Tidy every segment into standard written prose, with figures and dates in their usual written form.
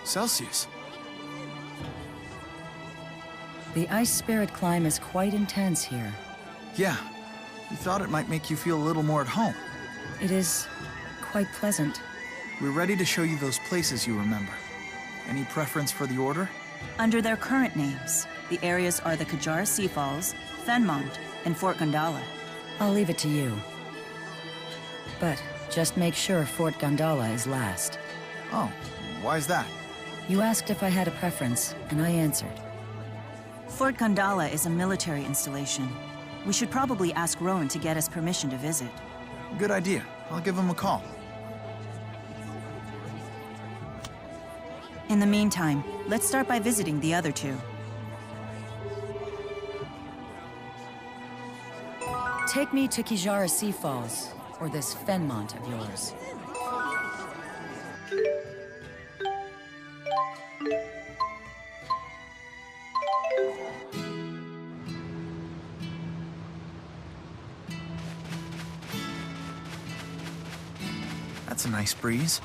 Celsius. The ice spirit climb is quite intense here. Yeah, we thought it might make you feel a little more at home. It is quite pleasant. We're ready to show you those places you remember. Any preference for the order? Under their current names, the areas are the Kajara Sea Falls, Fenmont, and Fort Gondala. I'll leave it to you. But just make sure Fort Gondala is last. Oh, why's that? You asked if I had a preference, and I answered. Fort Gondala is a military installation. We should probably ask Rowan to get us permission to visit. Good idea. I'll give him a call. In the meantime, let's start by visiting the other two. Take me to Kajara Sea Falls, or this Fenmont of yours. That's a nice breeze.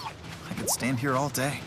I could stand here all day.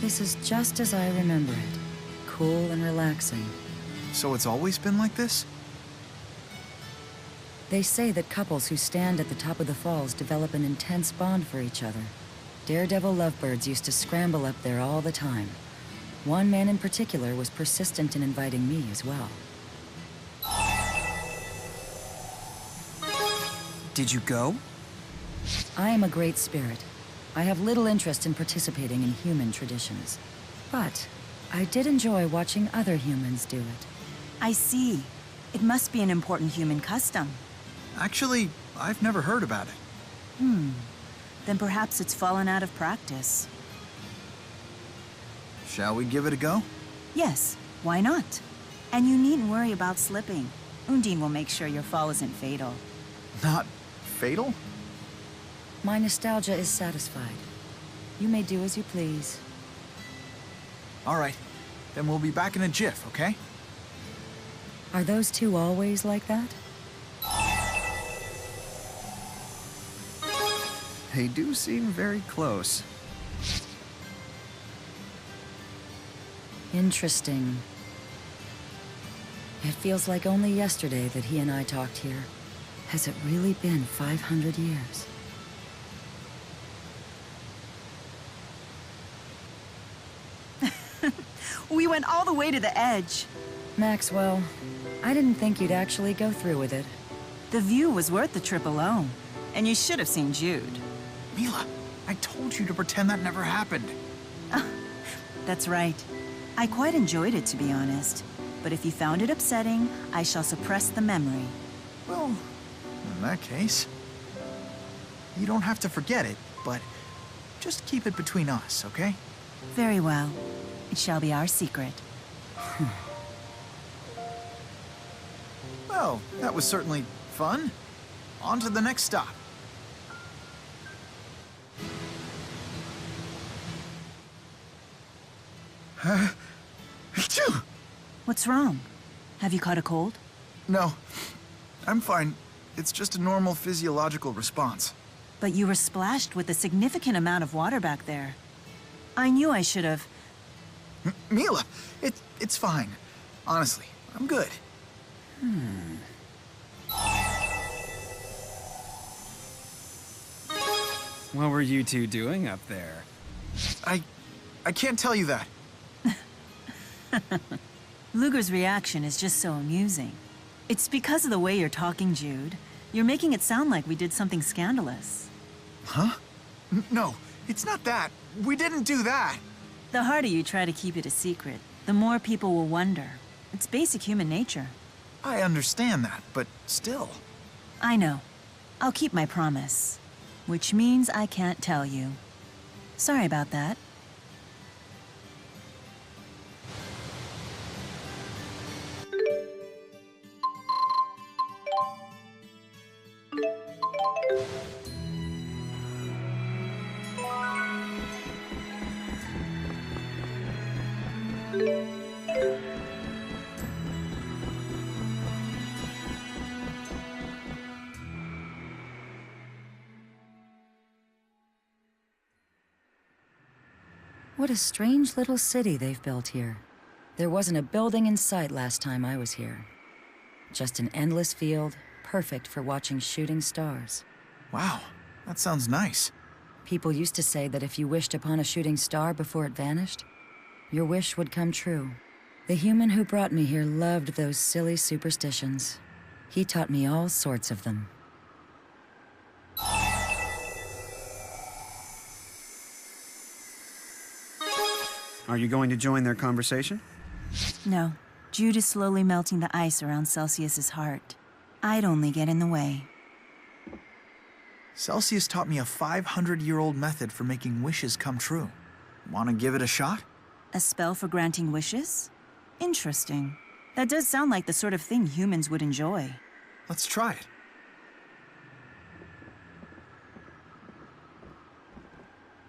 This is just as I remember it. Cool and relaxing. So it's always been like this? They say that couples who stand at the top of the falls develop an intense bond for each other. Daredevil lovebirds used to scramble up there all the time. One man in particular was persistent in inviting me as well. Did you go? I am a great spirit. I have little interest in participating in human traditions. But I did enjoy watching other humans do it. I see. It must be an important human custom. Actually, I've never heard about it. Then perhaps it's fallen out of practice. Shall we give it a go? Yes, why not? And you needn't worry about slipping. Undine will make sure your fall isn't fatal. Not fatal? My nostalgia is satisfied. You may do as you please. All right. Then we'll be back in a jiff, okay? Are those two always like that? They do seem very close. Interesting. It feels like only yesterday that he and I talked here. Has it really been 500 years? We went all the way to the edge. Maxwell, I didn't think you'd actually go through with it. The view was worth the trip alone. And you should have seen Jude. Mila, I told you to pretend that never happened. That's right. I quite enjoyed it, to be honest. But if you found it upsetting, I shall suppress the memory. Well, in that case, you don't have to forget it, but just keep it between us, okay? Very well. It shall be our secret. Well, that was certainly fun. On to the next stop. Achoo! What's wrong? Have you caught a cold? No, I'm fine. It's just a normal physiological response. But you were splashed with a significant amount of water back there. I knew I should have. Mila, it's fine. Honestly, I'm good. What were you two doing up there? I can't tell you that. Luger's reaction is just so amusing. It's because of the way you're talking, Jude. You're making it sound like we did something scandalous. Huh? No, it's not that. We didn't do that. The harder you try to keep it a secret, the more people will wonder. It's basic human nature. I understand that, but still. I know. I'll keep my promise. Which means I can't tell you. Sorry about that. What a strange little city they've built here. There wasn't a building in sight last time I was here. Just an endless field, perfect for watching shooting stars. Wow, that sounds nice. People used to say that if you wished upon a shooting star before it vanished, your wish would come true. The human who brought me here loved those silly superstitions. He taught me all sorts of them. Are you going to join their conversation? No. Jude is slowly melting the ice around Celsius's heart. I'd only get in the way. Celsius taught me a 500-year-old method for making wishes come true. Want to give it a shot? A spell for granting wishes? Interesting. That does sound like the sort of thing humans would enjoy. Let's try it.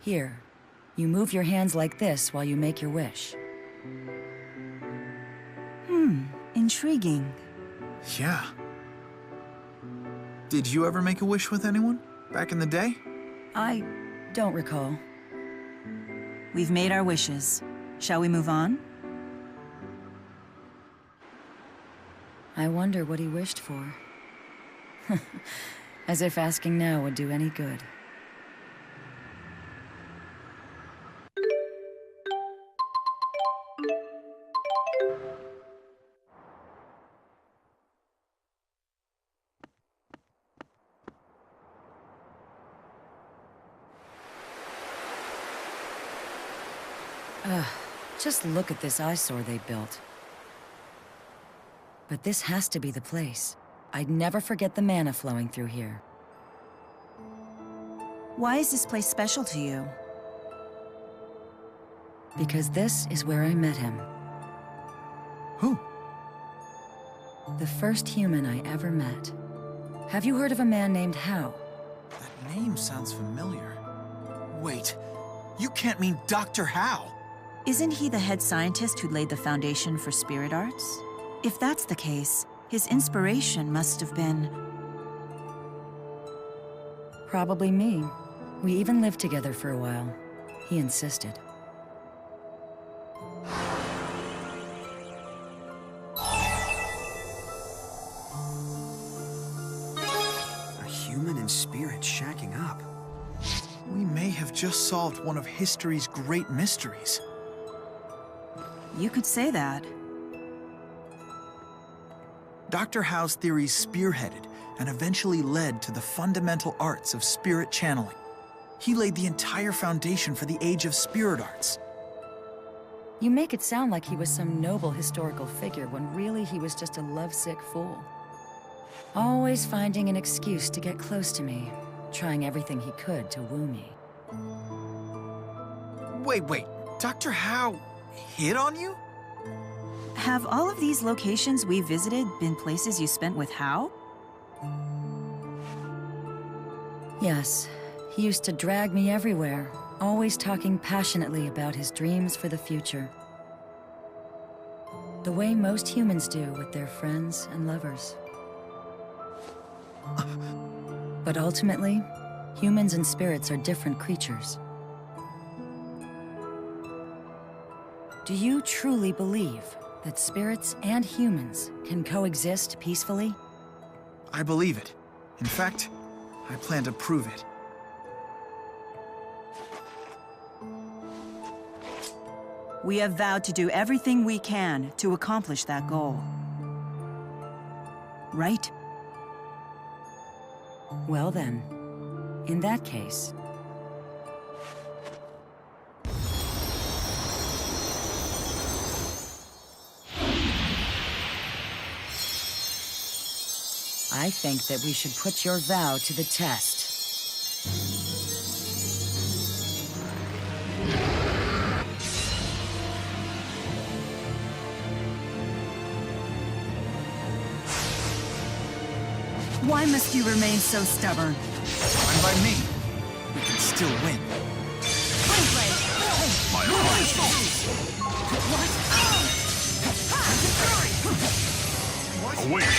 Here, you move your hands like this while you make your wish. Intriguing. Yeah. Did you ever make a wish with anyone? Back in the day? I don't recall. We've made our wishes. Shall we move on? I wonder what he wished for. As if asking now would do any good. Just look at this eyesore they built. But this has to be the place. I'd never forget the mana flowing through here. Why is this place special to you? Because this is where I met him. Who? The first human I ever met. Have you heard of a man named Hao? That name sounds familiar. Wait, you can't mean Dr. Hao. Isn't he the head scientist who laid the foundation for spirit arts? If that's the case, his inspiration must have been... Probably me. We even lived together for a while. He insisted. A human and spirit shacking up. We may have just solved one of history's great mysteries. You could say that. Dr. Hao's theories spearheaded and eventually led to the fundamental arts of spirit channeling. He laid the entire foundation for the age of spirit arts. You make it sound like he was some noble historical figure when really he was just a lovesick fool. Always finding an excuse to get close to me, trying everything he could to woo me. Wait, Dr. Hao hit on you? Have all of these locations we visited been places you spent with Hao? Yes, he used to drag me everywhere, always talking passionately about his dreams for the future. The way most humans do with their friends and lovers. But ultimately, humans and spirits are different creatures. Do you truly believe that spirits and humans can coexist peacefully? I believe it. In fact, I plan to prove it. We have vowed to do everything we can to accomplish that goal. Right? Well then, in that case... I think that we should put your vow to the test. Why must you remain so stubborn? Fine by me. We can still win. My apologies. Awake.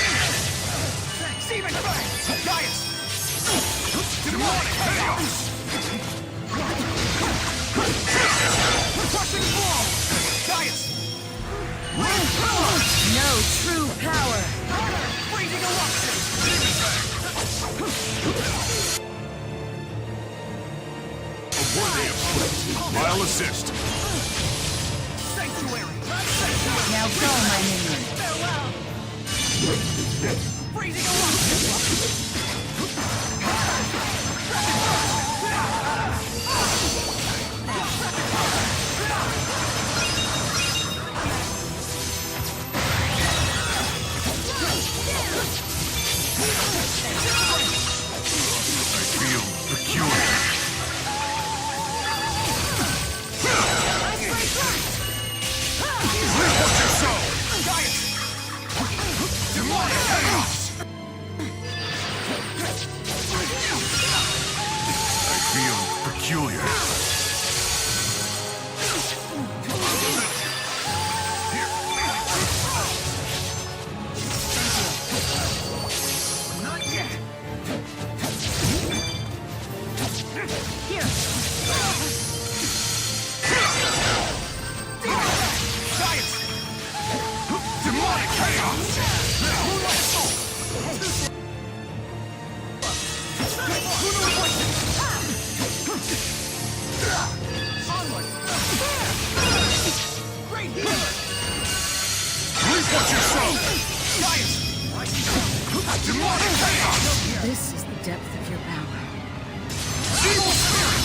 Steven, Gaius! Demonic chaos! Crushing blow! Gaius! No true power! Freezing eruption! A worthy opponent. I'll assist. Sanctuary! Now go, my minion. Farewell! Freezing eruption! I feel peculiar. Watch your soul! Gaius! Demonic chaos! I feel peculiar. Not yet! Here! Gaius! Demonic chaos! Onward! Great healer! Reap what you sow! Gaius! Demonic chaos! This is the depth of your power. Evil spirit!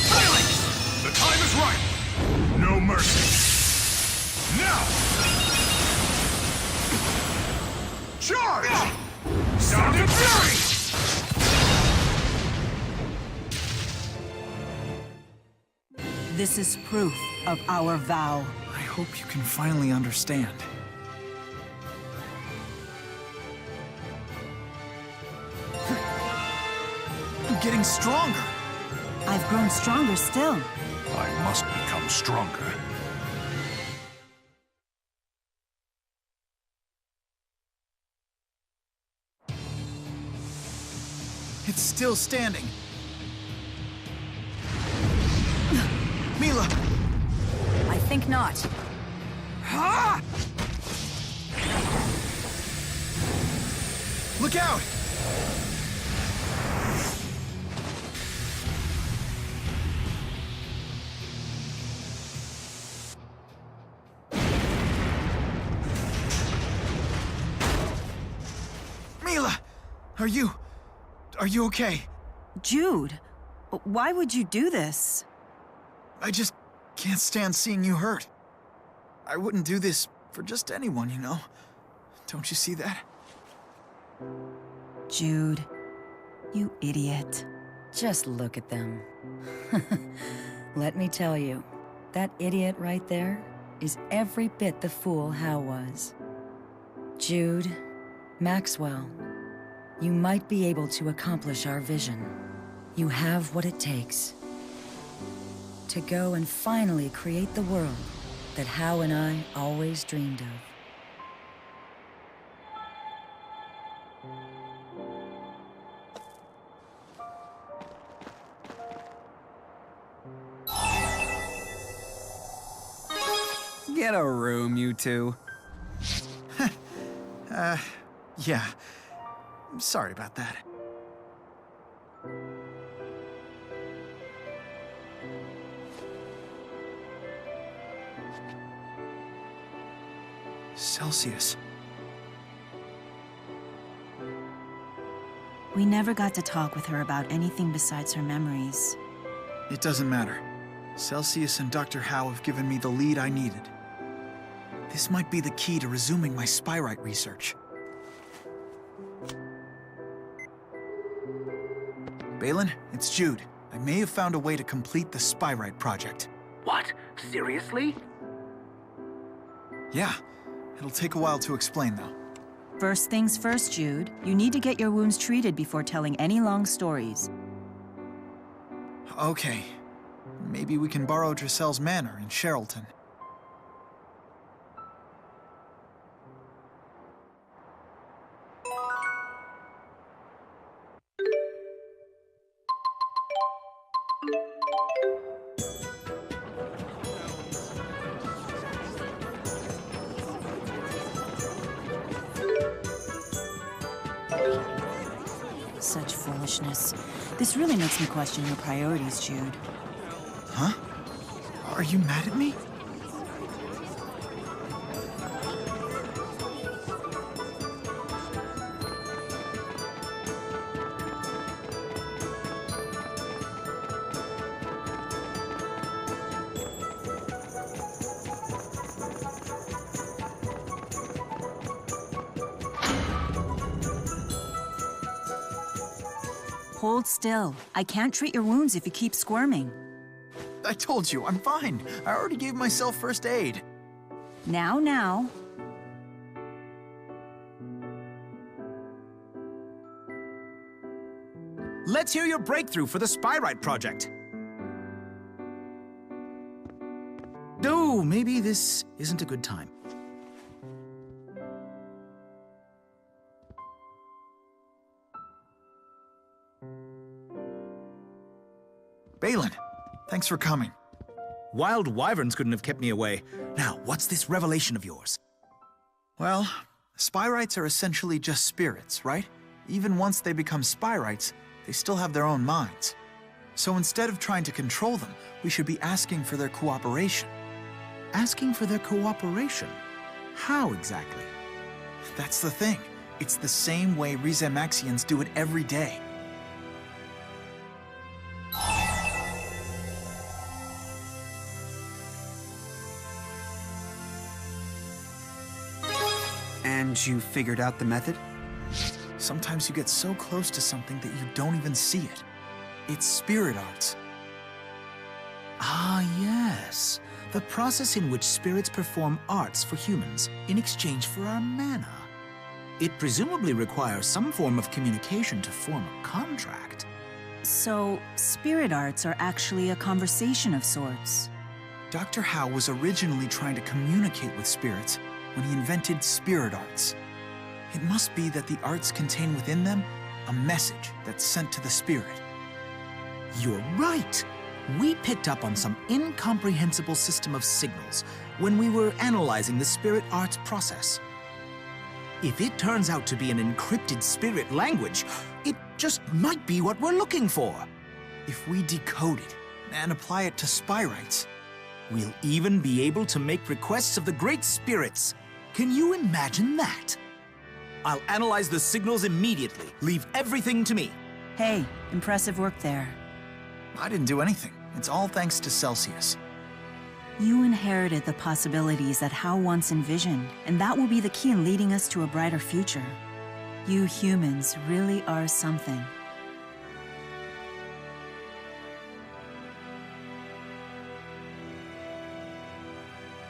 Silence! The time is right. No mercy. Now! Charge! Sound and fury! This is proof of our vow. I hope you can finally understand. I'm getting stronger. I've grown stronger still. I must become stronger. It's still standing. Mila! I think not. Look out! Mila! Are you okay? Jude, why would you do this? I just can't stand seeing you hurt. I wouldn't do this for just anyone, you know? Don't you see that? Jude, you idiot. Just look at them. Let me tell you, that idiot right there is every bit the fool Hal was. Jude, Maxwell, you might be able to accomplish our vision. You have what it takes to go and finally create the world that Hal and I always dreamed of. Get a room, you two. Yeah. Sorry about that. Celsius. We never got to talk with her about anything besides her memories. It doesn't matter. Celsius and Dr. Howe have given me the lead I needed. This might be the key to resuming my spyrite research. Balin, it's Jude. I may have found a way to complete the spyrite project. What? Seriously? Yeah. It'll take a while to explain, though. First things first, Jude. You need to get your wounds treated before telling any long stories. Okay. Maybe we can borrow Drissel's manor in Sherrilton. Such foolishness. This really makes me question your priorities, Jude. Huh? Are you mad at me? Hold still. I can't treat your wounds if you keep squirming. I told you, I'm fine. I already gave myself first aid. Now. Let's hear your breakthrough for the Spyrite project. Oh, maybe this isn't a good time. Balin, thanks for coming. Wild wyverns couldn't have kept me away. Now, what's this revelation of yours? Well, spyrites are essentially just spirits, right? Even once they become spyrites, they still have their own minds. So instead of trying to control them, we should be asking for their cooperation. Asking for their cooperation? How exactly? That's the thing. It's the same way Rizemaxians do it every day. And you figured out the method? Sometimes you get so close to something that you don't even see it. It's spirit arts. Ah, yes. The process in which spirits perform arts for humans in exchange for our mana. It presumably requires some form of communication to form a contract. So, spirit arts are actually a conversation of sorts. Dr. Howe was originally trying to communicate with spirits when he invented spirit arts. It must be that the arts contain within them a message that's sent to the spirit. You're right. We picked up on some incomprehensible system of signals when we were analyzing the spirit arts process. If it turns out to be an encrypted spirit language, it just might be what we're looking for. If we decode it and apply it to spyrites, we'll even be able to make requests of the great spirits. Can you imagine that? I'll analyze the signals immediately. Leave everything to me. Hey, impressive work there. I didn't do anything. It's all thanks to Celsius. You inherited the possibilities that Howe once envisioned, and that will be the key in leading us to a brighter future. You humans really are something.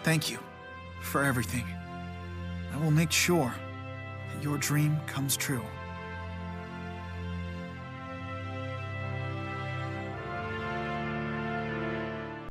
Thank you for everything. I will make sure that your dream comes true.